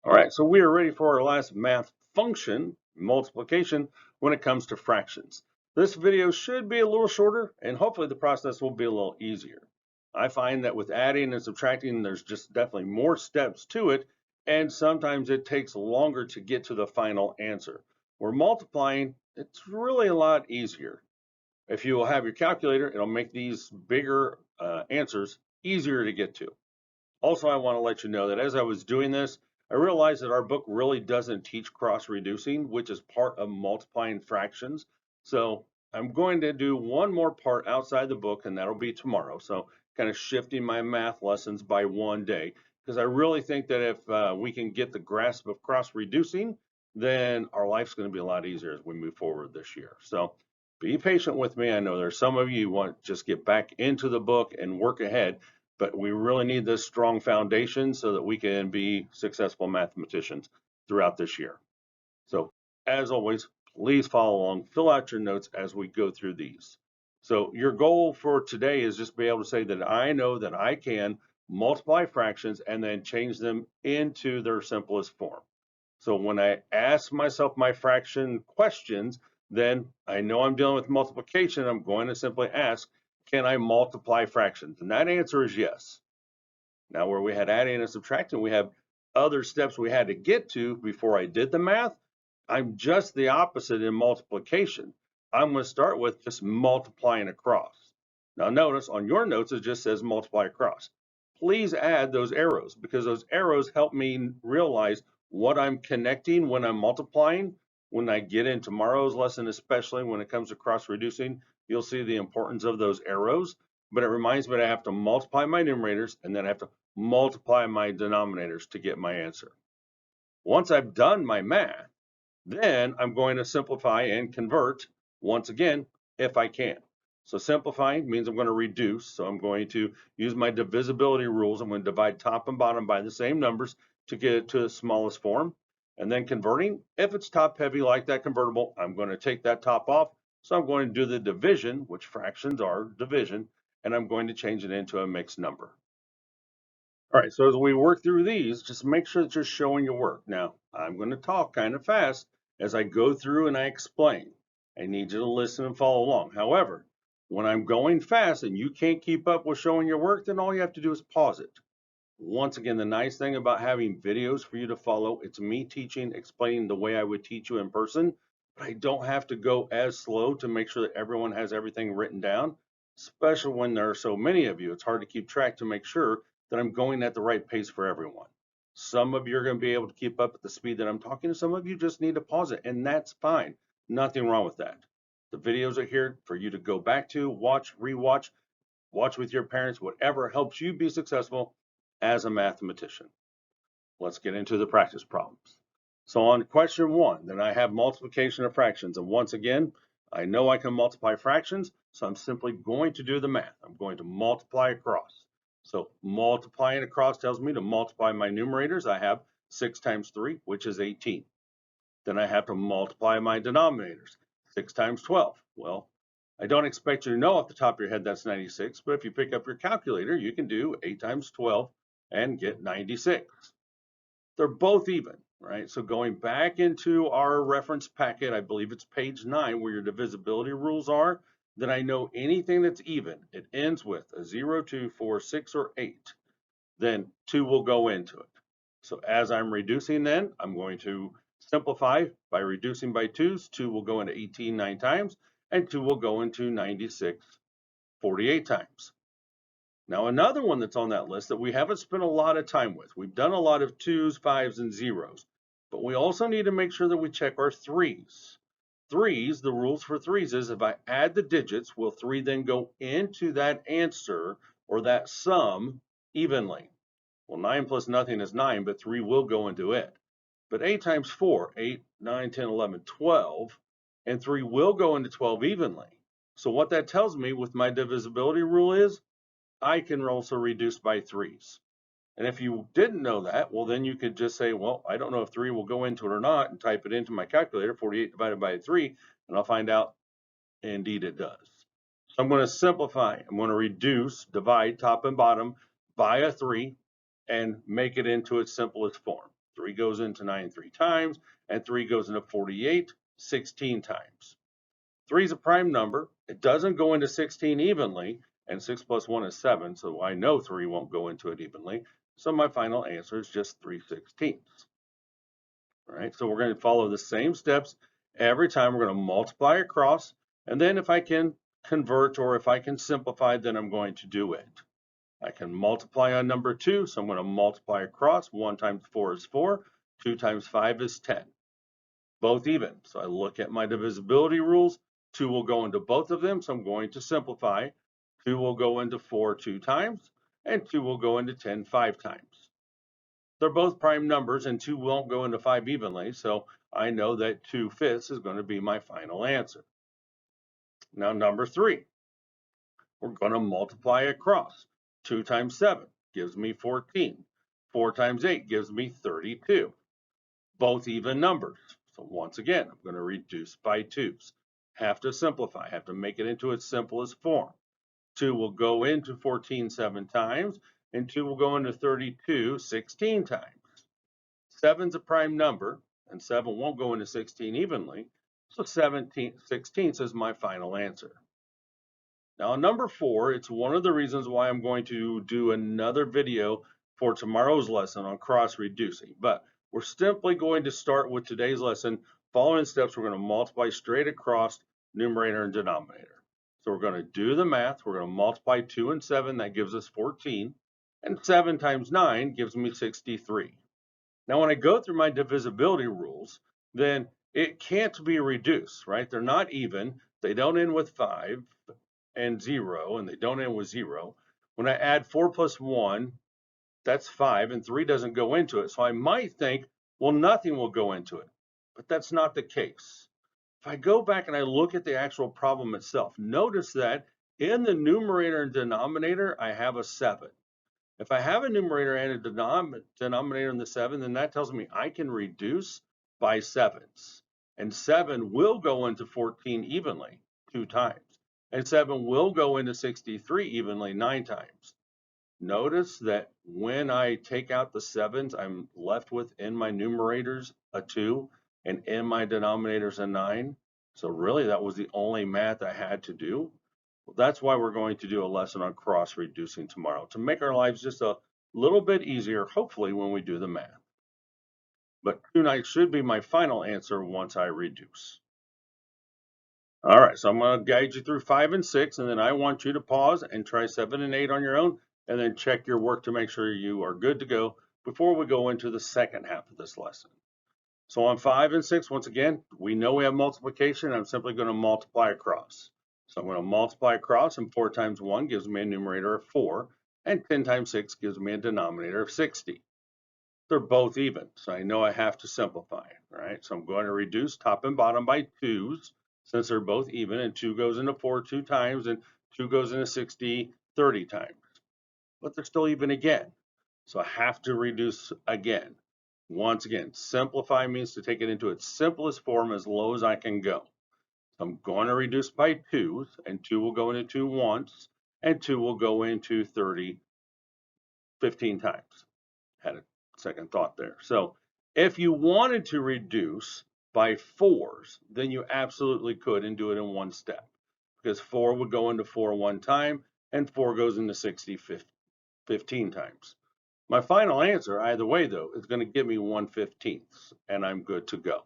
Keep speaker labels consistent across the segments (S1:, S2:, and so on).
S1: All right, so we are ready for our last math function, multiplication, when it comes to fractions. This video should be a little shorter, and hopefully the process will be a little easier. I find that with adding and subtracting, there's just definitely more steps to it, and sometimes it takes longer to get to the final answer. Where multiplying, it's really a lot easier. If you will have your calculator, it'll make these bigger answers easier to get to. Also, I want to let you know that as I was doing this, I realized that our book really doesn't teach cross reducing, which is part of multiplying fractions. So I'm going to do one more part outside the book, and that'll be tomorrow. So kind of shifting my math lessons by one day, because I really think that if we can get the grasp of cross reducing, then our life's going to be a lot easier as we move forward this year. So be patient with me. I know there's some of you who want to just get back into the book and work ahead, but we really need this strong foundation so that we can be successful mathematicians throughout this year. So as always, please follow along, fill out your notes as we go through these. So your goal for today is just be able to say that I know that I can multiply fractions and then change them into their simplest form. So when I ask myself my fraction questions, then I know I'm dealing with multiplication. I'm going to simply ask, can I multiply fractions? And that answer is yes. Now, where we had adding and subtracting, we have other steps we had to get to before I did the math. I'm just the opposite in multiplication. I'm going to start with just multiplying across. Now, notice on your notes, it just says multiply across. Please add those arrows because those arrows help me realize what I'm connecting when I'm multiplying. When I get in tomorrow's lesson, especially when it comes to cross reducing, you'll see the importance of those arrows. But it reminds me that I have to multiply my numerators and then I have to multiply my denominators to get my answer. Once I've done my math, then I'm going to simplify and convert once again, if I can. So simplifying means I'm going to reduce. So I'm going to use my divisibility rules. I'm going to divide top and bottom by the same numbers to get it to the smallest form. And then converting, if it's top heavy like that convertible, I'm going to take that top off. So I'm going to do the division, which fractions are division, and I'm going to change it into a mixed number. All right, so as we work through these, just make sure that you're showing your work. Now, I'm going to talk kind of fast as I go through and I explain. I need you to listen and follow along. However, when I'm going fast and you can't keep up with showing your work, then all you have to do is pause it. Once again, the nice thing about having videos for you to follow, it's me teaching, explaining the way I would teach you in person, but I don't have to go as slow to make sure that everyone has everything written down, especially when there are so many of you. It's hard to keep track to make sure that I'm going at the right pace for everyone. Some of you are going to be able to keep up at the speed that I'm talking, and some of you just need to pause it, and that's fine. Nothing wrong with that. The videos are here for you to go back to, watch, rewatch, watch with your parents, whatever helps you be successful as a mathematician. Let's get into the practice problems. So on question one, then I have multiplication of fractions. And once again, I know I can multiply fractions, so I'm simply going to do the math. I'm going to multiply across. So multiplying across tells me to multiply my numerators. I have 6 times 3, which is 18. Then I have to multiply my denominators. 6 times 12. Well, I don't expect you to know off the top of your head that's 96, but if you pick up your calculator, you can do 8 times 12 and get 96. They're both even, right? So going back into our reference packet, I believe it's page 9 where your divisibility rules are, then I know anything that's even, it ends with a 0, 2, 4, 6, or 8, then 2 will go into it. So as I'm reducing then, I'm going to simplify by reducing by 2's. 2 will go into 18 9 times, and 2 will go into 96 48 times. Now another one that's on that list that we haven't spent a lot of time with. We've done a lot of 2's, 5's, and 0's, but we also need to make sure that we check our 3's. 3's, the rules for 3's is if I add the digits, will 3 then go into that answer or that sum evenly? Well, 9 plus nothing is 9, but 3 will go into it. But 8 times 4, 8, 9, 10, 11, 12, and 3 will go into 12 evenly. So what that tells me with my divisibility rule is I can also reduce by 3's. And if you didn't know that, well, then you could just say, well, I don't know if 3 will go into it or not, and type it into my calculator, 48 divided by 3, and I'll find out indeed it does. So I'm going to simplify. I'm going to reduce, divide top and bottom by a 3, and make it into its simplest form. 3 goes into 9 3 times, and 3 goes into 48 16 times. 3 is a prime number. It doesn't go into 16 evenly, and 6 plus 1 is 7, so I know 3 won't go into it evenly. So my final answer is just 3/16. All right, so we're going to follow the same steps every time. We're going to multiply across, and then if I can convert or if I can simplify, then I'm going to do it. I can multiply on number 2, so I'm going to multiply across. 1 times 4 is 4, 2 times 5 is 10. Both even, so I look at my divisibility rules. 2 will go into both of them, so I'm going to simplify. 2 will go into 4 2 times, and 2 will go into 10 5 times. They're both prime numbers, and 2 won't go into 5 evenly, so I know that 2/5 is going to be my final answer. Now, number 3, we're going to multiply across. 2 times 7 gives me 14. 4 times 8 gives me 32. Both even numbers. So once again, I'm going to reduce by 2's. Have to simplify, have to make it into its simplest form. 2 will go into 14 7 times, and 2 will go into 32 16 times. 7's a prime number, and 7 won't go into 16 evenly, so 16 is my final answer. Now, number 4, it's one of the reasons why I'm going to do another video for tomorrow's lesson on cross reducing, but we're simply going to start with today's lesson. Following steps, we're going to multiply straight across numerator and denominator. So we're going to do the math. We're going to multiply 2 and 7. That gives us 14. And 7 times 9 gives me 63. Now, when I go through my divisibility rules, then it can't be reduced, right? They're not even. They don't end with 5 and 0, and they don't end with 0. When I add 4 plus 1, that's 5, and 3 doesn't go into it. So I might think, well, nothing will go into it. But that's not the case. If I go back and I look at the actual problem itself, notice that in the numerator and denominator, I have a 7. If I have a numerator and a denominator in the 7, then that tells me I can reduce by 7's. And 7 will go into 14 evenly 2 times. And 7 will go into 63 evenly 9 times. Notice that when I take out the 7's, I'm left with in my numerators a 2 and in my denominators a 9. So really that was the only math I had to do. Well, that's why we're going to do a lesson on cross reducing tomorrow, to make our lives just a little bit easier, hopefully, when we do the math. But 2/9 should be my final answer once I reduce. All right, so I'm going to guide you through 5 and 6, and then I want you to pause and try 7 and 8 on your own, and then check your work to make sure you are good to go before we go into the second half of this lesson. So on 5 and 6, once again, we know we have multiplication. I'm simply going to multiply across. So I'm going to multiply across, and 4 times 1 gives me a numerator of 4, and 10 times 6 gives me a denominator of 60. They're both even, so I know I have to simplify, right? So I'm going to reduce top and bottom by 2's, since they're both even, and 2 goes into 4 2 times, and 2 goes into 60 30 times. But they're still even again, so I have to reduce again. Once again, simplify means to take it into its simplest form as low as I can go. So I'm going to reduce by 2's, and 2 will go into 2 once, and 2 will go into 30 15 times. Had a second thought there. So if you wanted to reduce by 4's, then you absolutely could and do it in one step, because 4 would go into 4 one time, and 4 goes into 60 15 times. My final answer, either way though, is going to give me 1/15, and I'm good to go.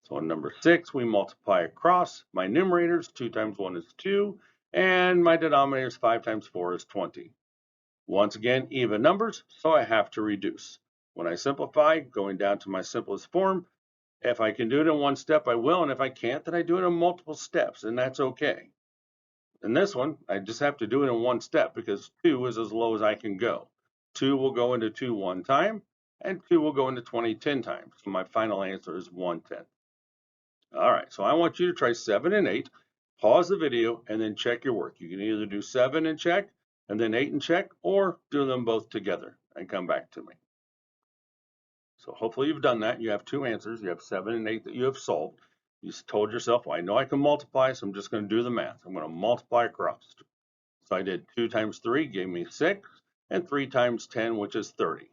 S1: So on number 6, we multiply across. My numerators, 2 times 1 is 2, and my denominators, 5 times 4 is 20. Once again, even numbers, so I have to reduce. When I simplify, going down to my simplest form, if I can do it in one step, I will, and if I can't, then I do it in multiple steps, and that's okay. In this one, I just have to do it in one step because 2 is as low as I can go. 2 will go into 2 one time, and 2 will go into 20 10 times. So my final answer is 1/10. All right, so I want you to try 7 and 8, pause the video, and then check your work. You can either do 7 and check, and then 8 and check, or do them both together and come back to me. So hopefully you've done that. You have 2 answers. You have 7 and 8 that you have solved. You told yourself, well, I know I can multiply, so I'm just going to do the math. I'm going to multiply across. So I did 2 times 3 gave me 6, and 3 times 10, which is 30.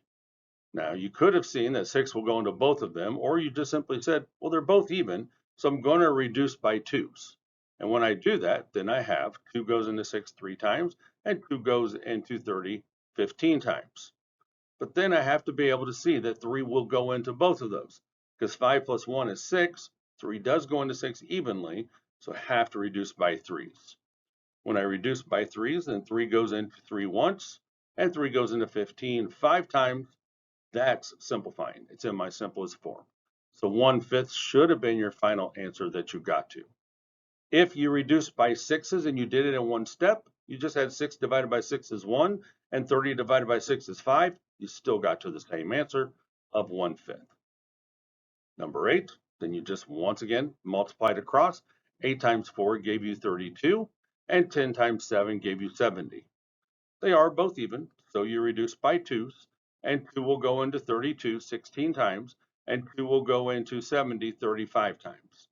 S1: Now, you could have seen that 6 will go into both of them, or you just simply said, well, they're both even, so I'm going to reduce by 2's. And when I do that, then I have 2 goes into 6 3 times, and 2 goes into 30 15 times. But then I have to be able to see that 3 will go into both of those, because 5 plus 1 is 6. 3 does go into 6 evenly, so I have to reduce by 3's. When I reduce by 3's, then 3 goes into 3 once, and 3 goes into 15 5 times. That's simplifying. It's in my simplest form. So 1/5 should have been your final answer that you got to. If you reduced by 6's and you did it in one step, you just had 6 divided by 6 is 1, and 30 divided by 6 is 5. You still got to the same answer of 1/5. Number 8, then you just once again multiplied across. 8 times 4 gave you 32, and 10 times 7 gave you 70. They are both even, so you reduce by 2's, and 2 will go into 32 16 times, and 2 will go into 70 35 times.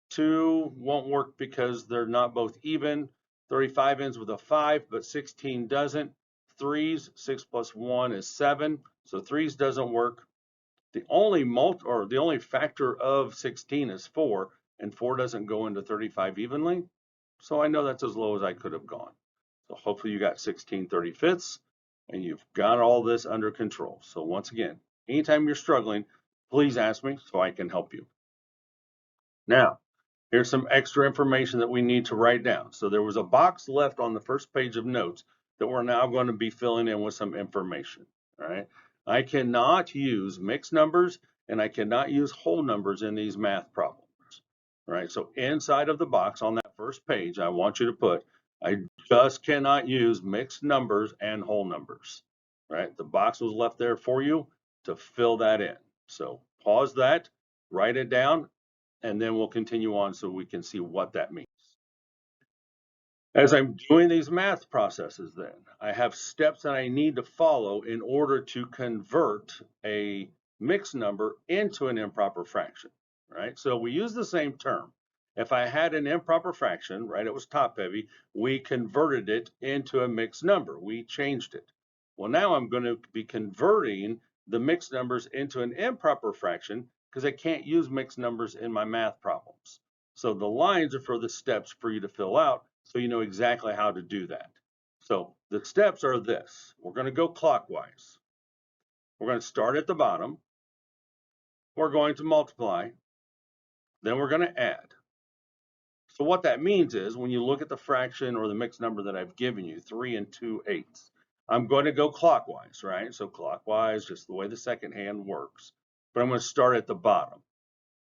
S1: 2 won't work because they're not both even. 35 ends with a 5, but 16 doesn't. 3's, 6 plus 1 is 7, so 3's doesn't work. The only factor of 16 is 4, and 4 doesn't go into 35 evenly, so I know that's as low as I could have gone. So hopefully you got 16 35ths, and you've got all this under control. So once again, anytime you're struggling, please ask me so I can help you. Now, here's some extra information that we need to write down. So there was a box left on the first page of notes that we're now going to be filling in with some information. All right. I cannot use mixed numbers and I cannot use whole numbers in these math problems. All right. So inside of the box on that first page, I want you to put, I just cannot use mixed numbers and whole numbers. All right. The box was left there for you to fill that in. So pause that, write it down, and then we'll continue on so we can see what that means. As I'm doing these math processes then, I have steps that I need to follow in order to convert a mixed number into an improper fraction, right? So we use the same term. If I had an improper fraction, right, it was top heavy, we converted it into a mixed number. We changed it. Well, now I'm going to be converting the mixed numbers into an improper fraction because I can't use mixed numbers in my math problems. So the lines are for the steps for you to fill out so you know exactly how to do that. So the steps are this. We're going to go clockwise. We're going to start at the bottom. We're going to multiply. Then we're going to add. So what that means is when you look at the fraction or the mixed number that I've given you, 3 and 2/8, I'm going to go clockwise, right? So clockwise, just the way the second hand works. But I'm going to start at the bottom.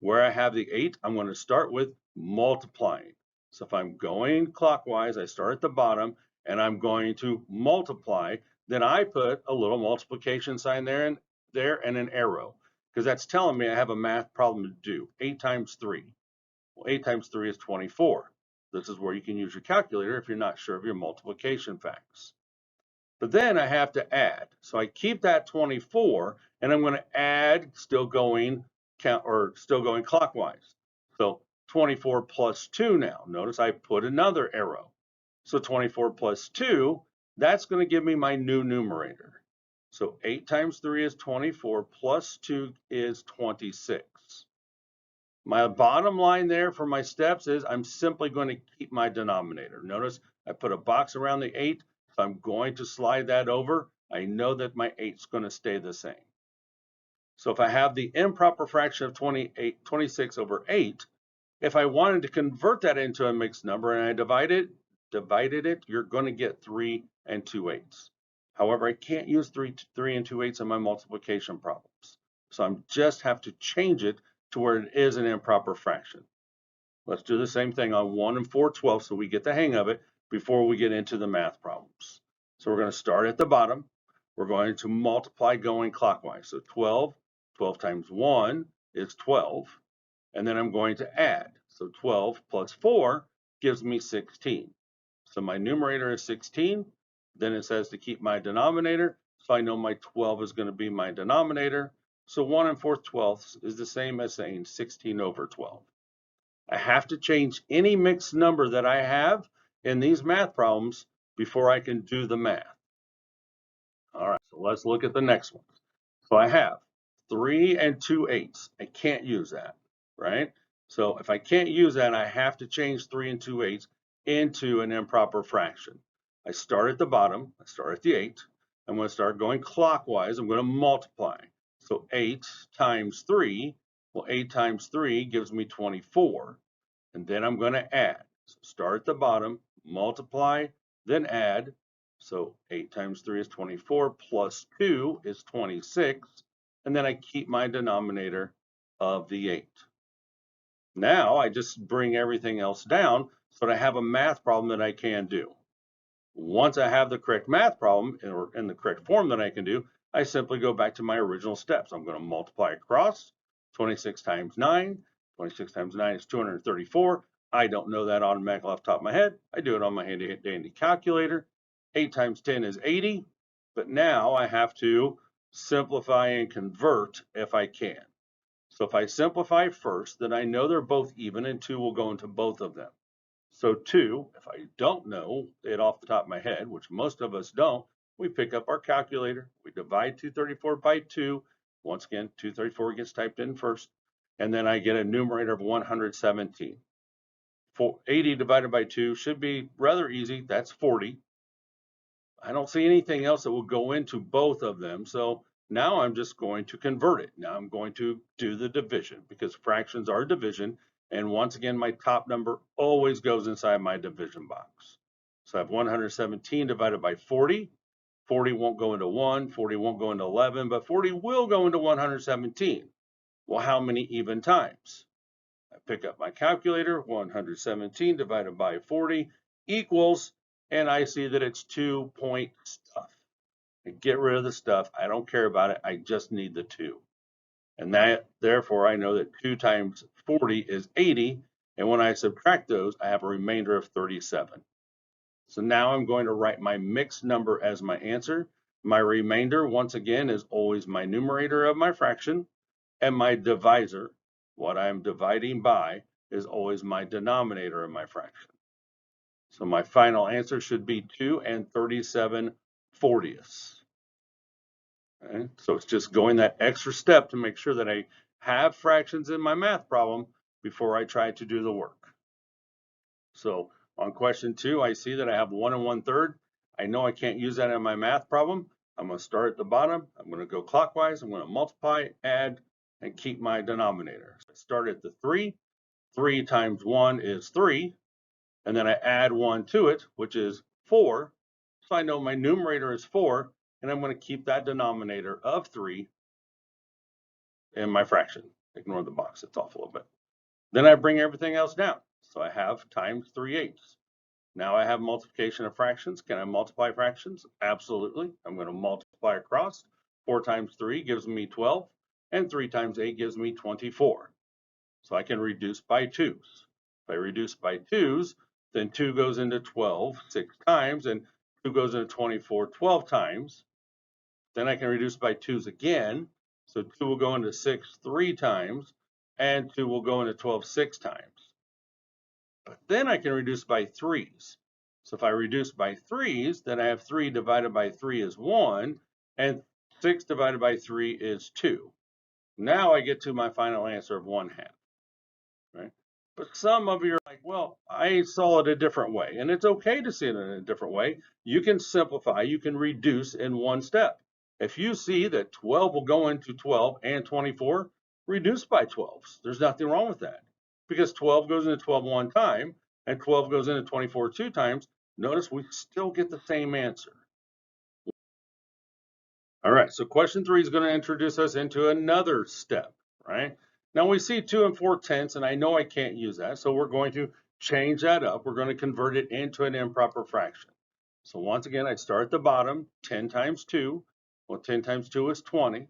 S1: Where I have the 8, I'm going to start with multiplying. So if I'm going clockwise, I start at the bottom and I'm going to multiply. Then I put a little multiplication sign there and an arrow because that's telling me I have a math problem to do. 8 times 3. Well, 8 times 3 is 24. This is where you can use your calculator if you're not sure of your multiplication facts. But then I have to add. So I keep that 24 and I'm going to add, still going clockwise. So 24 plus 2 now. Notice I put another arrow. So 24 plus 2, that's going to give me my new numerator. So 8 times 3 is 24 plus 2 is 26. My bottom line there for my steps is I'm simply going to keep my denominator. Notice I put a box around the 8, so I'm going to slide that over. I know that my 8 is going to stay the same. So if I have the improper fraction of 26 over 8, if I wanted to convert that into a mixed number and I divided it, you're going to get 3 and 2/8. However, I can't use 3 and 2/8 in my multiplication problems. So I just have to change it to where it is an improper fraction. Let's do the same thing on 1 and 4/12 so we get the hang of it before we get into the math problems. So we're going to start at the bottom. We're going to multiply going clockwise. So 12 times 1 is 12. And then I'm going to add. So 12 plus 4 gives me 16. So my numerator is 16. Then it says to keep my denominator. So I know my 12 is going to be my denominator. So 1 4/12 is the same as saying 16 over 12. I have to change any mixed number that I have in these math problems before I can do the math. All right, so let's look at the next one. So I have 3 and 2/8. I can't use that, right? So if I can't use that, I have to change 3 and 2/8 into an improper fraction. I start at the bottom, I start at the 8. I'm going to start going clockwise. I'm going to multiply. So 8 times 3, well, 8 times 3 gives me 24. And then I'm going to add. So start at the bottom, multiply, then add. So 8 times 3 is 24, plus 2 is 26. And then I keep my denominator of the 8. Now I just bring everything else down so that I have a math problem that I can do. Once I have the correct math problem or in the correct form that I can do, I simply go back to my original steps. I'm going to multiply across 26 times 9. 26 times 9 is 234. I don't know that automatically off the top of my head. I do it on my handy dandy calculator. 8 times 10 is 80. But now I have to simplify and convert if I can. So if I simplify first, then I know they're both even and 2 will go into both of them. So 2, if I don't know it off the top of my head, which most of us don't, we pick up our calculator, we divide 234 by 2. Once again, 234 gets typed in first, and then I get a numerator of 117. 80 divided by 2 should be rather easy. That's 40. I don't see anything else that will go into both of them. So now I'm just going to convert it. Now I'm going to do the division because fractions are division. And once again, my top number always goes inside my division box. So I have 117 divided by 40. 40 won't go into 1, 40 won't go into 11, but 40 will go into 117. Well, how many even times? I pick up my calculator, 117 divided by 40 equals, and I see that it's 2 point stuff. I get rid of the stuff. I don't care about it. I just need the 2. And that, therefore, I know that 2 times 40 is 80. And when I subtract those, I have a remainder of 37. So now I'm going to write my mixed number as my answer. My remainder, once again, is always my numerator of my fraction. And my divisor, what I'm dividing by, is always my denominator of my fraction. So my final answer should be 2 and 37/40. Okay? So it's just going that extra step to make sure that I have fractions in my math problem before I try to do the work. So on question 2, I see that I have 1 1/3. I know I can't use that in my math problem. I'm going to start at the bottom. I'm going to go clockwise. I'm going to multiply, add, and keep my denominator. So I start at the 3. 3 times 1 is 3. And then I add 1 to it, which is 4. So I know my numerator is 4. And I'm going to keep that denominator of 3 in my fraction. Ignore the box, it's off a little bit. Then I bring everything else down. So I have times 3/8. Now I have multiplication of fractions. Can I multiply fractions? Absolutely. I'm going to multiply across. 4 times 3 gives me 12, and 3 times 8 gives me 24. So I can reduce by 2's. If I reduce by 2's, then 2 goes into 12 6 times, and 2 goes into 24 12 times. Then I can reduce by 2's again. So 2 will go into 6 3 times, and 2 will go into 12 6 times. But then I can reduce by 3's. So if I reduce by 3's, then I have 3 divided by 3 is 1, and 6 divided by 3 is 2. Now I get to my final answer of 1/2. Right? But some of you are like, well, I saw it a different way, and it's okay to see it in a different way. You can simplify, you can reduce in one step. If you see that 12 will go into 12 and 24, reduce by 12s. There's nothing wrong with that because 12 goes into 12 one time and 12 goes into 24 two times. Notice we still get the same answer. All right, so question 3 is going to introduce us into another step, right? Now we see 2 and 4/10, and I know I can't use that, so we're going to change that up. We're going to convert it into an improper fraction. So once again, I start at the bottom, 10 times 2. Well, 10 times 2 is 20,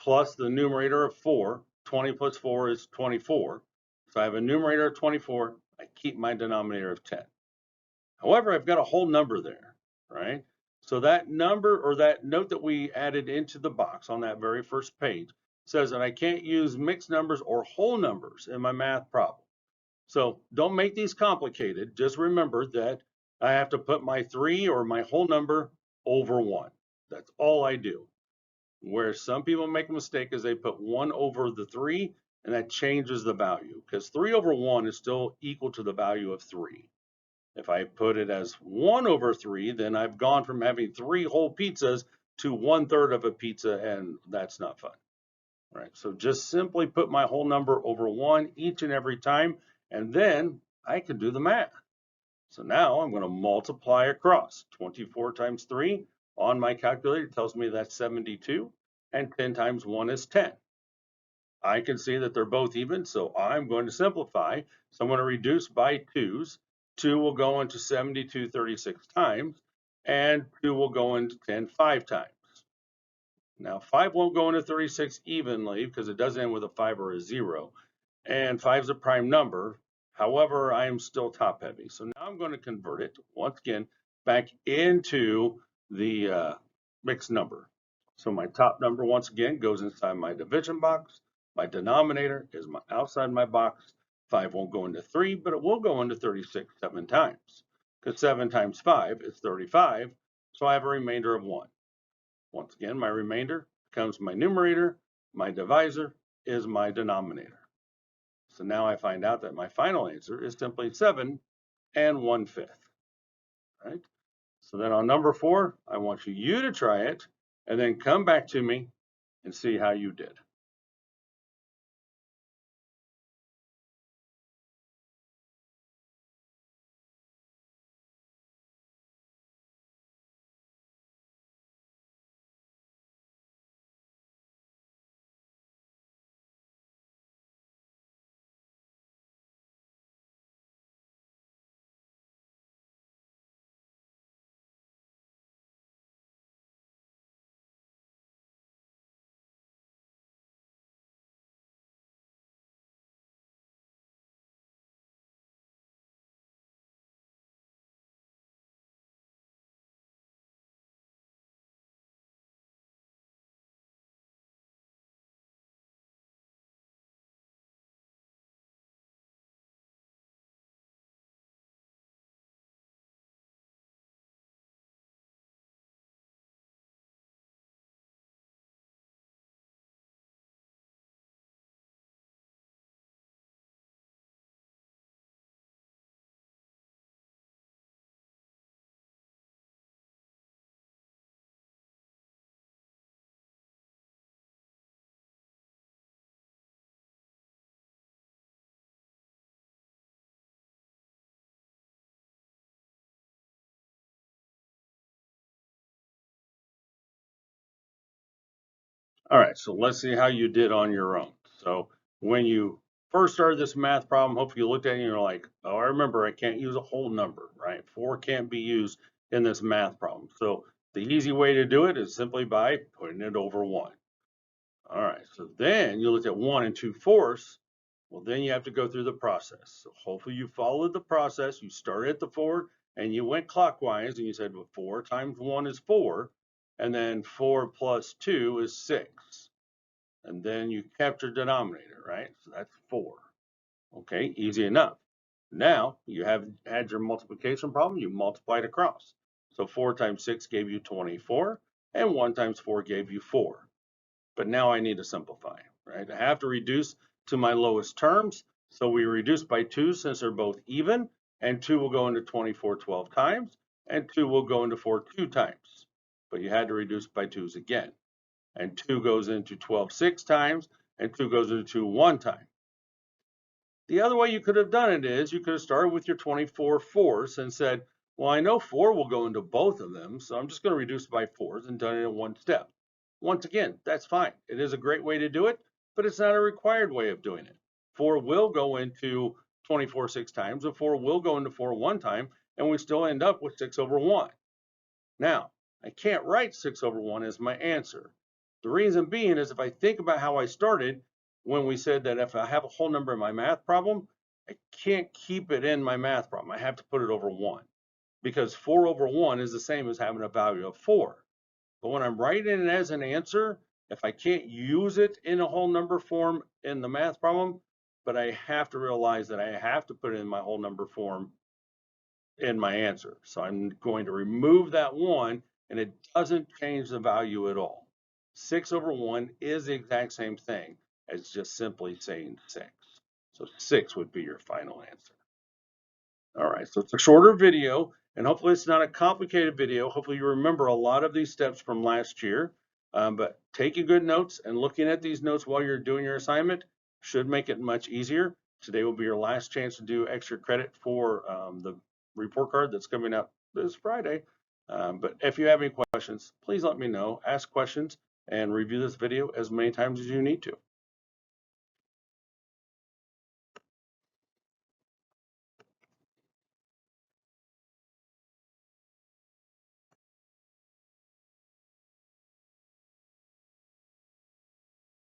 S1: plus the numerator of 4. 20 plus 4 is 24. So I have a numerator of 24. I keep my denominator of 10. However, I've got a whole number there, right? So that number or that note that we added into the box on that very first page says that I can't use mixed numbers or whole numbers in my math problem. So don't make these complicated. Just remember that I have to put my 3 or my whole number over 1. That's all I do. Where some people make a mistake is they put 1 over the 3, and that changes the value, because 3 over 1 is still equal to the value of 3. If I put it as 1 over 3, then I've gone from having 3 whole pizzas to 1/3 of a pizza, and that's not fun. Right? So just simply put my whole number over 1 each and every time, and then I can do the math. So now I'm going to multiply across. 24 times 3 on my calculator tells me that's 72, and 10 times 1 is 10. I can see that they're both even, so I'm going to simplify. So I'm going to reduce by 2's. 2 will go into 72 36 times, and 2 will go into 10 5 times. Now 5 won't go into 36 evenly because it doesn't end with a 5 or a 0, and 5 is a prime number. However, I am still top heavy. So now I'm going to convert it, once again, back into the mixed number. So my top number, once again, goes inside my division box. My denominator is outside my box. 5 won't go into 3, but it will go into 36 7 times. Because 7 times 5 is 35, so I have a remainder of 1. Once again, my remainder becomes my numerator. My divisor is my denominator. So now I find out that my final answer is simply 7 1/5. Right? So then on number 4, I want you to try it and then come back to me and see how you did. All right, so let's see how you did on your own. So when you first started this math problem, hopefully you looked at it and you're like, oh, I remember I can't use a whole number, right? 4 can't be used in this math problem. So the easy way to do it is simply by putting it over 1. All right, so then you look at 1 2/4. Well, then you have to go through the process. So hopefully you followed the process. You started at the 4 and you went clockwise and you said, well, 4 times 1 is 4. And then 4 plus 2 is 6. And then you kept your denominator, right? So that's 4. Okay, easy enough. Now you have had your multiplication problem. You multiplied across. So 4 times 6 gave you 24, and 1 times 4 gave you 4. But now I need to simplify, right? I have to reduce to my lowest terms. So we reduce by 2 since they're both even, and 2 will go into 24 12 times, and 2 will go into 4 2 times. But you had to reduce by 2's again. And 2 goes into 12 6 times, and 2 goes into 2 1 time. The other way you could have done it is you could have started with your 24 fourths and said, well, I know 4 will go into both of them, so I'm just going to reduce by 4s and done it in one step. Once again, that's fine. It is a great way to do it, but it's not a required way of doing it. 4 will go into 24 6 times, and 4 will go into 4 1 time, and we still end up with 6 over 1. Now, I can't write 6 over 1 as my answer. The reason being is if I think about how I started, when we said that if I have a whole number in my math problem, I can't keep it in my math problem. I have to put it over 1 because 4 over 1 is the same as having a value of 4. But when I'm writing it as an answer, if I can't use it in a whole number form in the math problem, but I have to realize that I have to put it in my whole number form in my answer. So I'm going to remove that 1, and it doesn't change the value at all. 6 over 1 is the exact same thing as just simply saying 6. So 6 would be your final answer. All right, so it's a shorter video, and hopefully it's not a complicated video. Hopefully you remember a lot of these steps from last year, but taking good notes and looking at these notes while you're doing your assignment should make it much easier. Today will be your last chance to do extra credit for the report card that's coming out this Friday. But if you have any questions, please let me know. Ask questions and review this video as many times as you need to.